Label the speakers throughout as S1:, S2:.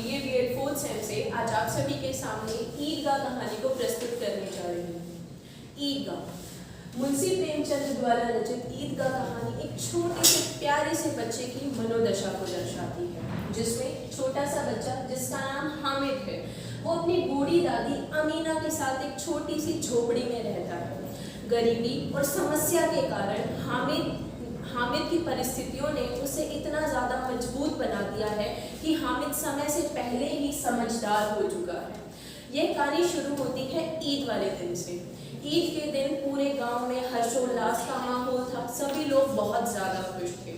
S1: BA BEd fourth same से आज आप सभी के सामने ईदगाह कहानी को प्रस्तुत करने जा रही हूँ। ईदगाह मुंशी प्रेमचंद द्वारा रचित ईदगाह कहानी एक छोटे से प्यारे से बच्चे की मनोदशा को दर्शाती है, जिसमें छोटा सा बच्चा जिसका नाम हामिद है, वो अपनी बूढ़ी दादी अमीना के साथ एक छोटी सी झोपड़ी में रहता है। गरीबी और समस्या के कारण हामिद की परिस्थितियों ने उसे इतना ज़्यादा मजबूत बना दिया है कि हामिद समय से पहले ही समझदार हो चुका है। यह कहानी शुरू होती है ईद वाले दिन से। ईद के दिन पूरे गांव में हर्षोल्लास का माहौल था, सभी लोग बहुत ज़्यादा खुश थे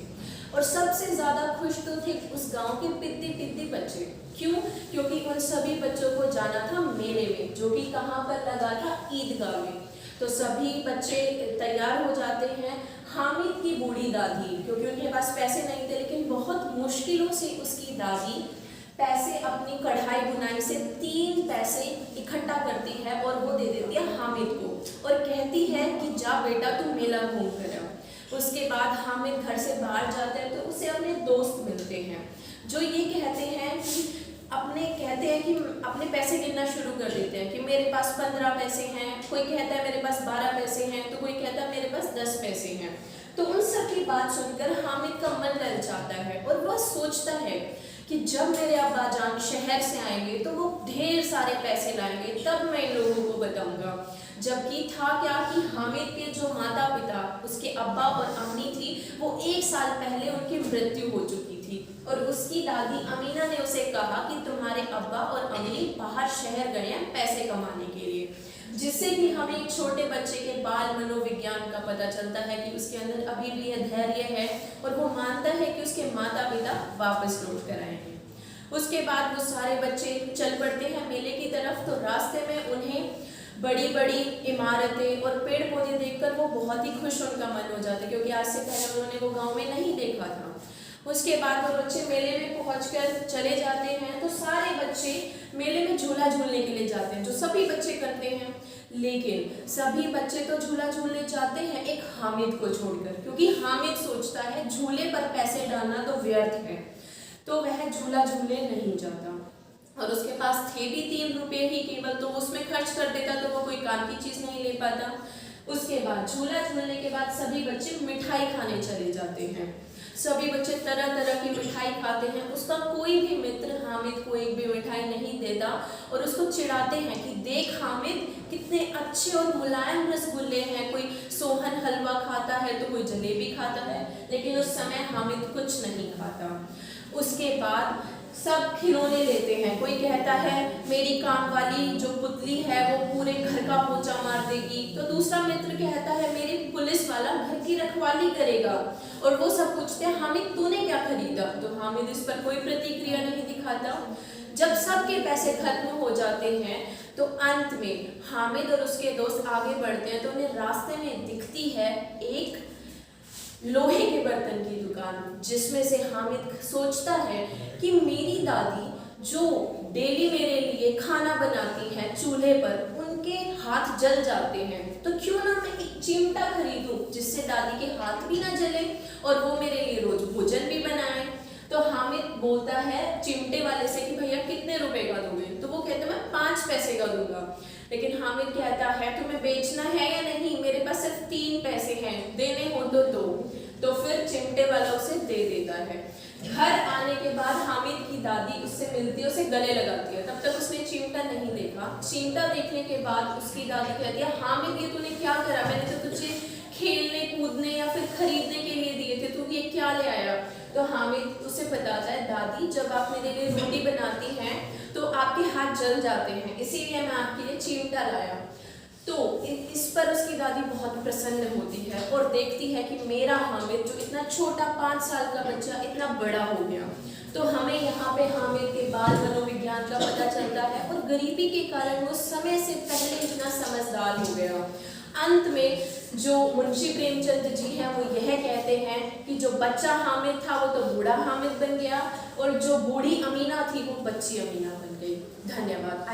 S1: और सबसे ज़्यादा खुश तो थे उस गांव के पिद्दी बच्चे। क्यों? क्योंकि उन सभी बच्चों को जाना था मेले में, जो कि कहाँ पर लगा था, ईदगाह में। तो सभी बच्चे तैयार हो जाते हैं। हामिद की बूढ़ी दादी, क्योंकि उनके पास पैसे नहीं थे, लेकिन बहुत मुश्किलों से उसकी दादी पैसे अपनी कढ़ाई बुनाई से 3 पैसे इकट्ठा करती है और वो दे देती है हामिद को और कहती है कि जा बेटा तू मेला घूम कर आ। उसके बाद हामिद घर से बाहर जाते हैं तो उसे अपने दोस्त मिलते हैं, जो ये कहते हैं कि अपने पैसे गिनना शुरू कर देते हैं कि मेरे पास 15 पैसे हैं, कोई कहता है मेरे पास 12 पैसे हैं, तो कोई कहता है मेरे पास 10 पैसे हैं। तो उन सब की बात सुनकर हामिद का मन ललचाता है और वह सोचता है कि जब मेरे अब्बाजान शहर से आएंगे तो वो ढेर सारे पैसे लाएंगे, तब मैं इन लोगों को बताऊंगा। जबकि था क्या कि हामिद के जो माता पिता, उसके अब्बा और अम्मी थी, वो 1 साल पहले उनकी मृत्यु हो चुकी थी और उसकी दादी अमीना ने उसे कहा कि तुम्हारे अब्बा और अम्मी बाहर शहर गए हैं पैसे कमाने के लिए, जिससे कि हमें एक छोटे बच्चे के बाल मनोविज्ञान का पता चलता है कि उसके अंदर अभी भी यह धैर्य है और वो मानता है कि उसके माता पिता वापस लौट कर आएंगे। उसके बाद वो सारे बच्चे चल पड़ते हैं मेले की तरफ। तो रास्ते में उन्हें बड़ी बड़ी इमारतें और पेड़ पौधे देखकर वो बहुत ही खुश उनका मन हो जाता है, क्योंकि आज से पहले उन्होंने वो गाँव में नहीं देखा था। उसके बाद वो बच्चे मेले में पहुंचकर चले जाते हैं। तो सारे बच्चे मेले में झूला झूलने के लिए जाते हैं, जो सभी बच्चे करते हैं, लेकिन सभी बच्चे तो झूला झूलने जाते हैं एक हामिद को छोड़कर, क्योंकि हामिद सोचता है झूले पर पैसे डालना तो व्यर्थ है, तो वह झूला झूलने नहीं जाता। और उसके पास थे भी 3 रुपये ही केवल, तो उसमें खर्च कर देता, तो वो कोई काम की चीज़ नहीं ले पाता। उसके बाद झूला झूलने के बाद सभी बच्चे मिठाई खाने चले जाते हैं। सभी बच्चे तरह तरह की मिठाई खाते हैं। उसका कोई भी मित्र हामिद को एक भी मिठाई नहीं देता और उसको चिढ़ाते हैं कि देख हामिद, कितने अच्छे और मुलायम रसगुल्ले हैं, कोई सोहन हलवा खाता है तो कोई जलेबी खाता है, लेकिन उस समय हामिद कुछ नहीं खाता। उसके बाद सब खिलौने लेते हैं। कोई कहता है मेरी काम वाली जो पुतली है वो पूरे घर का पोछा मार देगी, तो दूसरा मित्र कहता है मेरी पुलिस वाला घर की रखवाली करेगा। और वो सब पूछते हैं हामिद तूने क्या खरीदा, तो हामिद इस पर कोई प्रतिक्रिया नहीं दिखाता। जब सबके पैसे खत्म हो जाते हैं तो अंत में हामिद और उसके दोस्त आगे बढ़ते हैं, तो उन्हें रास्ते में दिखती है एक लोहे के बर्तन की दुकान, जिसमें से हामिद सोचता है कि मेरी दादी जो डेली मेरे लिए खाना बनाती है चूल्हे पर, उनके हाथ जल जाते हैं, तो क्यों ना मैं एक चिमटा खरीदूं जिससे दादी के हाथ भी ना जले और वो मेरे लिए रोज भोजन भी बनाए। तो हामिद बोलता है चिमटे वाले से कि भैया कितने रुपए का दोगे, तो वो कहते हैं मैं 5 पैसे का दूंगा। लेकिन हामिद कहता है तुम्हें बेचना है या नहीं, मेरे पास सिर्फ 3 पैसे हैं, देने हो तो दो। तो फिर चिमटे वाला उसे दे देता है। घर आने के बाद हामिद की दादी उससे मिलती है, उसे गले लगाती है। तब तक उसने चिमटा नहीं देखा। चिमटा देखने के बाद उसकी दादी कहती है हामिद ये तूने क्या करा, मैंने तो तुझे खेलने कूदने या फिर खरीदने के लिए दिए थे, तू ये क्या ले आया। तो हामिद उसे बताता है दादी जब आप मेरे लिए रोटी बनाती हैं तो आपके हाथ जल जाते हैं, इसीलिए मैं आपके लिए चिमटा लाया। तो इस पर उसकी दादी बहुत प्रसन्न होती है और देखती है कि मेरा हामिद जो इतना छोटा 5 साल का बच्चा इतना बड़ा हो गया। तो हमें यहाँ पे हामिद के बाल मनोविज्ञान का पता चलता है और गरीबी के कारण वो समय से पहले इतना समझदार हो गया। अंत में जो मुंशी प्रेमचंद जी हैं वो यह कहते हैं कि जो बच्चा हामिद था वो तो बूढ़ा हामिद बन गया और जो बूढ़ी अमीना थी वो बच्ची अमीना बन गई। धन्यवाद।